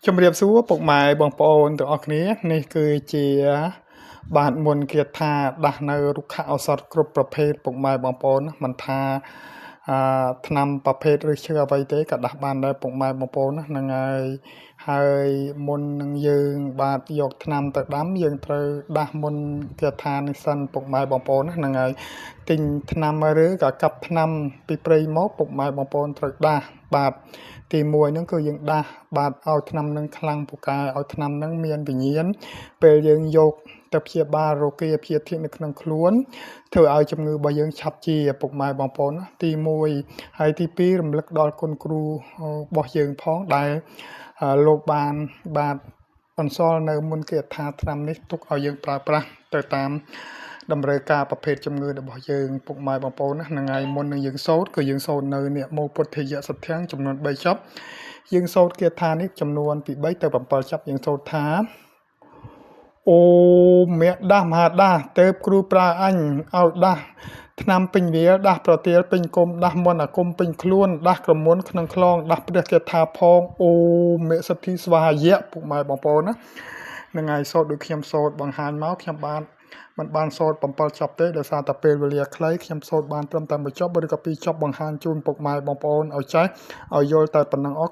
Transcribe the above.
ជំរាបសួរពុកម៉ែបងប្អូនទាំងអស់គ្នានេះគឺជាបាទមុនគាថាដាស់នៅរុក្ខឱសថគ្រប់ប្រភេទពុកម៉ែបងប្អូនមិនថាថ្នាំប្រភេទឬឈើអ្វីទេក៏ដាស់បានដែរពុកម៉ែបងប្អូនហ្នឹងហើយមុននឹងយើងបាទយកថ្នាំទៅដាំយើងត្រូវដាស់មុនគាថានេះសិនពុកម៉ែបងប្អូនហ្នឹងហើយទិញថ្នាំឬក៏កាប់ថ្នាំពីព្រៃមកពុកម៉ែបងប្អូនត្រូវដាស់បាទទី1ហ្នឹងគឺយើងដាស់បាទឲ្យថ្នាំនឹងខ្លាំងពូកែឲ្យថ្នាំនឹងមានវិញ្ញាណពេលយើងយកទៅព្យាបាលរោគព្យាធិនៅក្នុងខ្លួនធ្វើឲ្យជំងឺរបស់យើងឆាប់ជាពុកម៉ែបងប្អូនទី1ហើយទី2រំលឹកដល់គុណគ្រូរបស់យើងផងដែលលោកបានបាទបន្សល់នៅមុនគេថាថ្នាំនេះទុកឲ្យយើងប្រើប្រាស់ទៅតាមតម្រូវការប្រភេទជំងឺរបស់យើងពុកម៉ែបងប្អូនណាហ្នឹងហើយមុននឹងយើងសូត្រគឺយើងសូត្រនៅនិមោពុទ្ធិយសទ្ធាំងចំនួន3ចប់យើងសូត្រគាថានេះចំនួនពី3ទៅ7ចប់យើងសូត្រថាអូមេដាស់មហាដាស់ទៅគ្រូប្រើអញឲ្យដាស់ថ្នាំពេញវាលដាស់ប្រទាលពេញគុំដាស់មន្តអាគមពេញខ្លួនដាស់ក្រមុនក្នុងខ្លងដាស់ព្រះគាថាផងអូមេសទ្ធិស្វាយៈពុកម៉ែបងប្អូនណានឹងហើយសូត្រដូចខ្ញុំសូត្របង្ហាញមកខ្ញុំមិនបានសូត្រ7ចប់ទេដោយសារតែពេលវេលាខ្លីខ្ញុំសូត្របានត្រឹមតែ1ចប់ឬក៏2ចប់បង្ហាញជូនពុកម៉ែបងប្អូនឲ្យចេះឲ្យយល់តែប៉ុណ្ណឹងអស់